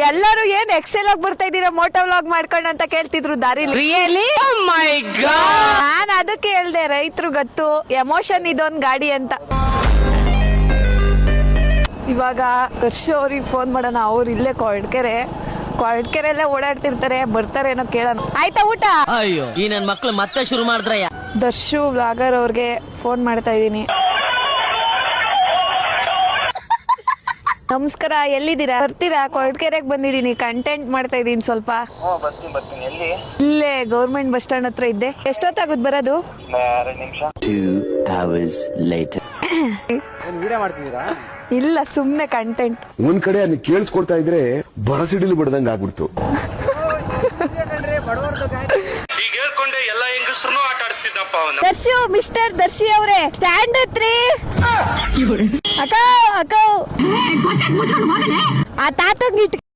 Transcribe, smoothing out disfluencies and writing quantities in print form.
ಎಲ್ಲರೂ ಏನ್ ಎಕ್ಸೆಲ್ ಆಗಿ ಬರ್ತಾ ಇದೀರಾ ಮೋಟೋ ವ್ಲಾಗ್ ಮಾಡ್ಕೊಂಡು ಅಂತ ಕೇಳ್ತಿದ್ರು ದಾರಿಲಿ. ರಿಯಲಿ ನಾನ್ ಅದಕ್ಕೆ ಹೇಳ್ದೆ ರೈತರು ಗೊತ್ತು ಎಮೋಷನ್ ಇದೊಂದ್ ಗಾಡಿ ಅಂತ. ಇವಾಗ ಹರ್ಷ ಅವ್ರಿಗೆ ಫೋನ್ ಮಾಡೋಣ. ಅವ್ರು ಇಲ್ಲೇ ಕೊರಡ್ಕೆರೆಲ್ಲೇ ಓಡಾಡ್ತಿರ್ತಾರೆ, ಬರ್ತಾರೇನೋ ಕೇಳೋಣ. ಆಯ್ತಾ ಊಟ? ಅಯ್ಯೋ ಈ ನನ್ ಮಕ್ಳು ಮತ್ತೆ ಶುರು ಮಾಡಿದ್ರಯ್ಯ. ದರ್ಶು ವ್ಲಾಗರ್ ಅವ್ರಿಗೆ ಫೋನ್ ಮಾಡ್ತಾ ಇದೀನಿ. ನಮಸ್ಕಾರ, ಎಲ್ಲಿದ್ದೀರಾ? ಬರ್ತೀರಾ? ಕೊರಡ್ಕೆರೆಗೆ ಬಂದಿದ್ದೀನಿ, ಕಂಟೆಂಟ್ ಮಾಡ್ತಾ ಇದೀನಿ ಸ್ವಲ್ಪ. ಇಲ್ಲೇ ಗೌರ್ಮೆಂಟ್ ಬಸ್ ಸ್ಟ್ಯಾಂಡ್ ಹತ್ರ ಇದ್ದೆ. ಎಷ್ಟೊತ್ತಾಗುದ್ ಬರೋದು? 2 hours later. ಇಲ್ಲ, ಸುಮ್ನೆ ಕಂಟೆಂಟ್. ಒಂದ್ ಕಡೆ ಅದನ್ನ ಕೇಳಿಸ್ಕೊಡ್ತಾ ಇದ್ರೆ ಬರಸಿಡಿಲು ಬಿಡದಂಗ ಆಗ್ಬಿಡ್ತು. ದರ್ಶು, ಮಿಸ್ಟರ್ ದರ್ಶಿ ಅವರೇ, ಸ್ಟ್ಯಾಂಡ್ ಹತ್ರಿ. ಅಕ್ಕ ಆ ತಾತಂಗ್